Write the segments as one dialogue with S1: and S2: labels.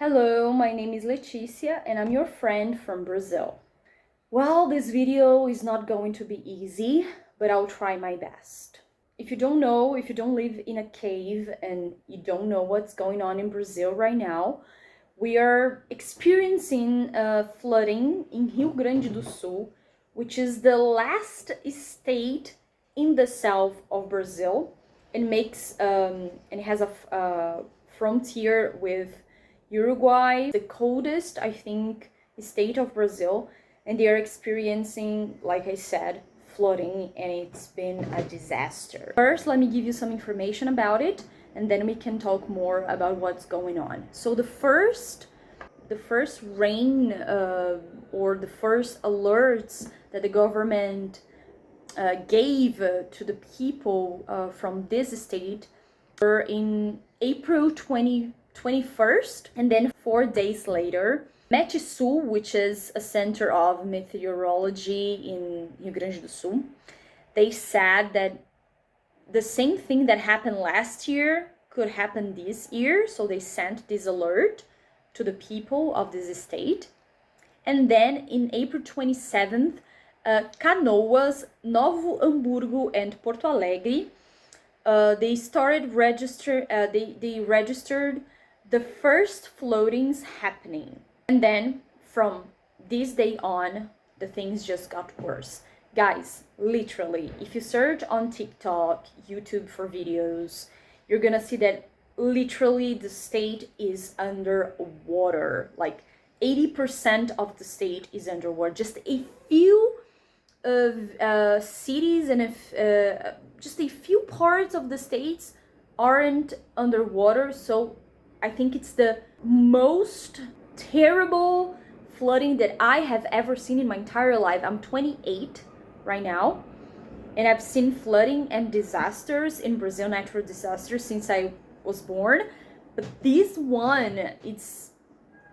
S1: Hello, my name is Leticia and I'm your friend from Brazil. Well, this video is not going to be easy, but I'll try my best. If you don't know, if you don't live in a cave and you don't know what's going on in Brazil right now, we are experiencing flooding in Rio Grande do Sul, which is the last state in the south of Brazil and and has a frontier with Uruguay, the coldest, I think, state of Brazil, and they are experiencing, like I said, flooding, and it's been a disaster. First, let me give you some information about it, and then we can talk more about what's going on. So the first rain or the first alerts that the government gave to the people from this state were in April 21st, and then 4 days later, Sul, which is a center of meteorology in Rio Grande do Sul, they said that the same thing that happened last year could happen this year, so they sent this alert to the people of this state. And then in April 27th, Canoas, Novo Hamburgo, and Porto Alegre, they registered the first floatings happening. And then from this day on, the things just got worse. Guys, literally, if you search on TikTok, YouTube for videos, you're gonna see that literally the state is underwater. Like 80% of the state is underwater. Just a few cities and just a few parts of the states aren't underwater. So I think it's the most terrible flooding that I have ever seen in my entire life. I'm 28 right now, and I've seen flooding and disasters in Brazil, natural disasters, since I was born. But this one, it's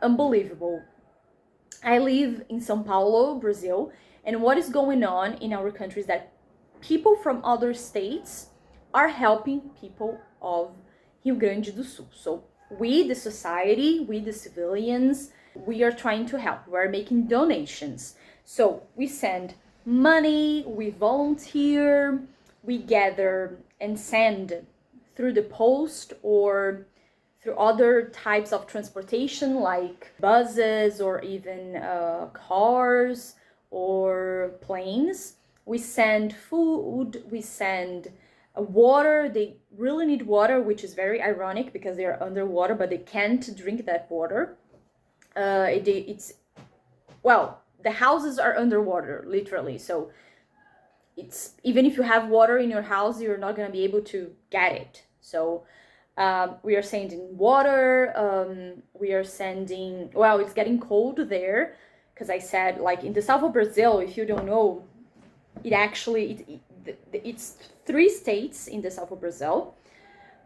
S1: unbelievable. I live in São Paulo, Brazil, and what is going on in our country is that people from other states are helping people of Rio Grande do Sul. So we, the society, we, the civilians, we are trying to help. We're making donations. So we send money, we volunteer, we gather and send through the post or through other types of transportation like buses or even cars or planes. We send food, we send water. They really need water, which is very ironic because they are underwater, but they can't drink that water. The houses are underwater, literally. So it's, even if you have water in your house, you're not going to be able to get it. So we are sending water. We are sending, well, it's getting cold there because I said, like, in the south of Brazil, if you don't know, it's 3 states in the south of Brazil,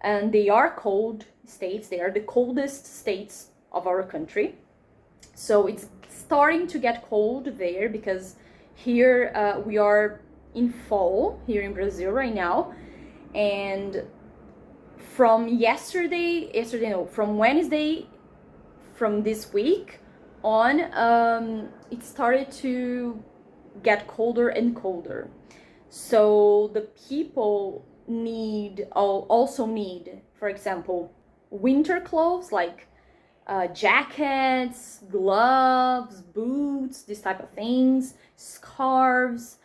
S1: and they are cold states. They are the coldest states of our country. So it's starting to get cold there because here we are in fall here in Brazil right now. And from from Wednesday, from this week on, it started to get colder and colder. So the people also need, for example, winter clothes like jackets, gloves, boots, this type of things, scarves,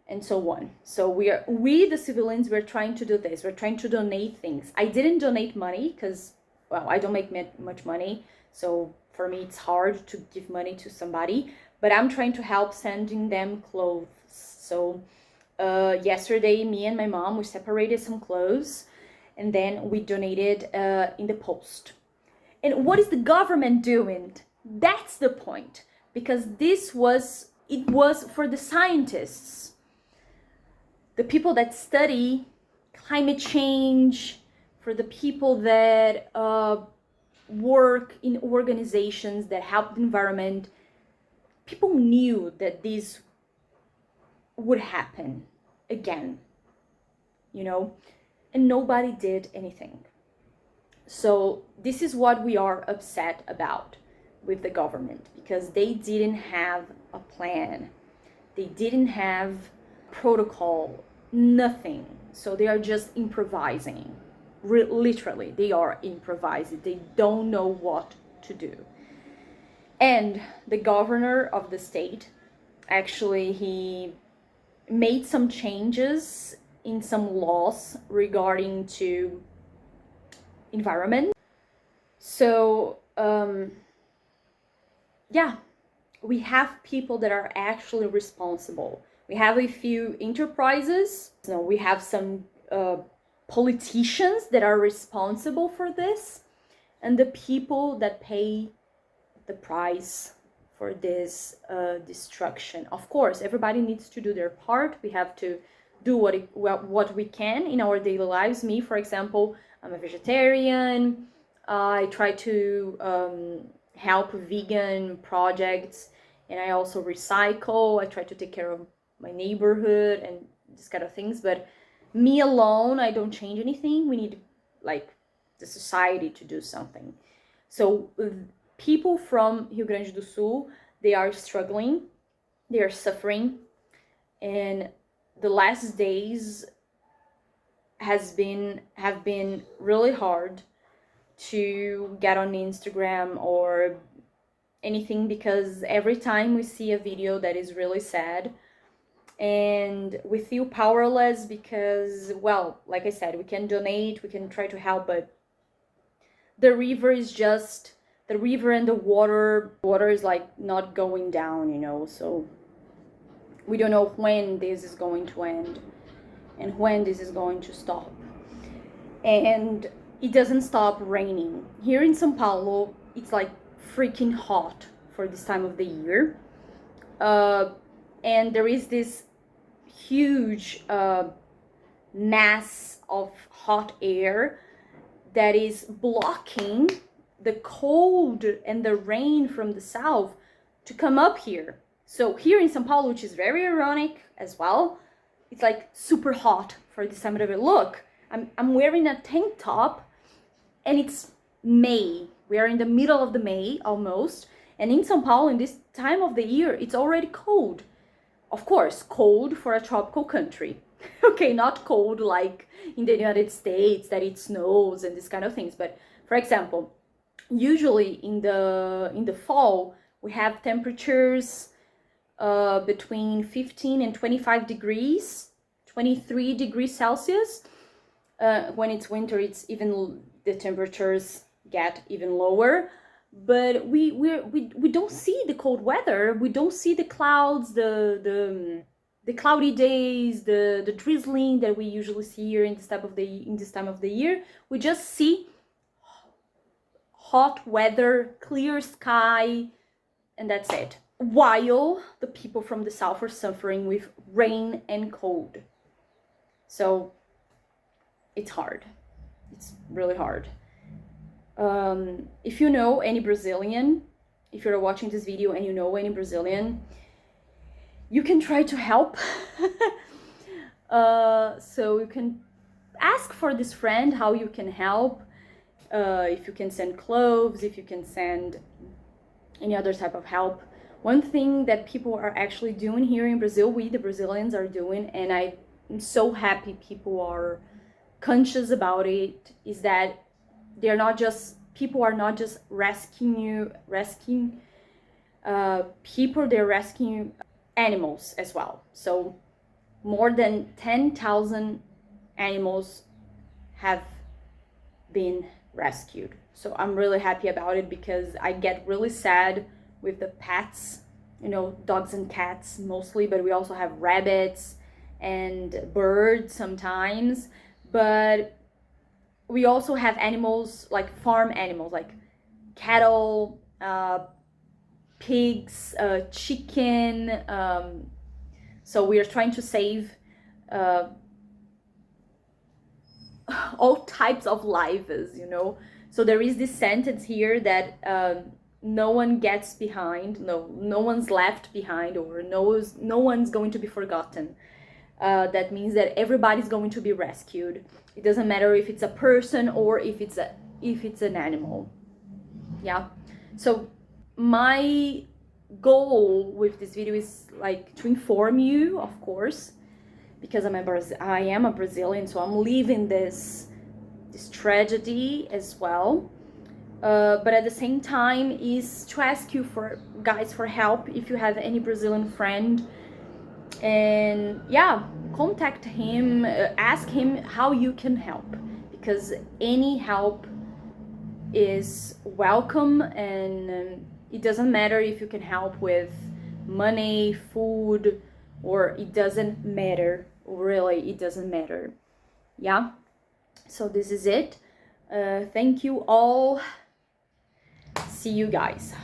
S1: and so on. So we the civilians, we're trying to do this. We're trying to donate things. I didn't donate money because, well, I don't make much money. So for me, it's hard to give money to somebody, but I'm trying to help sending them clothes. So yesterday, me and my mom, we separated some clothes and then we donated in the post. And what is the government doing? That's the point, because it was for the scientists, the people that study climate change, for the people that work in organizations that help the environment. People knew that this would happen again, and nobody did anything. So this is what we are upset about with the government, because they didn't have a plan. They didn't have protocol, nothing. So they are just improvising. Literally, they are improvising. They don't know what to do. And the governor of the state, actually, he made some changes in some laws regarding to environment. So yeah, we have people that are actually responsible. We have a few enterprises. We have some politicians that are responsible for this, and the people that pay the price for this destruction. Of course, everybody needs to do their part. We have to do what we can in our daily lives. Me, for example, I'm a vegetarian. I try to help vegan projects, and I also recycle. I try to take care of my neighborhood and this kind of things. But me alone, I don't change anything. We need, like, the society to do something. So people from Rio Grande do Sul, they are struggling, they are suffering, and the last days have been really hard to get on Instagram or anything, because every time we see a video that is really sad, and we feel powerless because, well, like I said, we can donate, we can try to help, but the river and the water is like not going down, you know. So we don't know when this is going to end and when this is going to stop. And it doesn't stop raining. Here in São Paulo, it's like freaking hot for this time of the year. And there is this huge mass of hot air that is blocking the cold and the rain from the south to come up here. So here in São Paulo, which is very ironic as well, it's like super hot for this time of the year. Look, I'm wearing a tank top, and it's May. We are in the middle of the May almost, and in São Paulo, in this time of the year, it's already cold. Of course, cold for a tropical country. Okay, not cold like in the United States that it snows and this kind of things. But for example, usually in the fall, we have temperatures between 15 and 25 degrees, 23 degrees Celsius. When it's winter, the temperatures get even lower. But we don't see the cold weather. We don't see the clouds, the cloudy days, the drizzling that we usually see here in this time of the year. We just see hot weather, clear sky, and that's it. While the people from the south are suffering with rain and cold. So it's hard. It's really hard. If you know any Brazilian, if you're watching this video and you know any Brazilian, you can try to help. So you can ask for this friend how you can help. If you can send clothes, if you can send any other type of help. One thing that people are actually doing here in Brazil, we the Brazilians are doing, and I'm so happy people are conscious about it, is that people are not just rescuing people, they're rescuing animals as well. So more than 10,000 animals have been rescued. So I'm really happy about it, because I get really sad with the pets, you know, dogs and cats mostly, but we also have rabbits and birds sometimes. But we also have animals, like farm animals, like cattle, pigs, chicken. So we are trying to save all types of lives, you know. So there is this sentence here that no one gets behind, no one's left behind, or no one's going to be forgotten. That means that everybody's going to be rescued. It doesn't matter if it's a person or if it's if it's an animal. Yeah, so my goal with this video is like to inform you, of course, because I am a Brazilian, so I'm living this tragedy as well. But at the same time is to ask you guys for help if you have any Brazilian friend, and yeah, contact him, ask him how you can help, because any help is welcome, and it doesn't matter if you can help with money, food, or it doesn't matter, really, it doesn't matter. Yeah, so this is it. Thank you all. See you guys.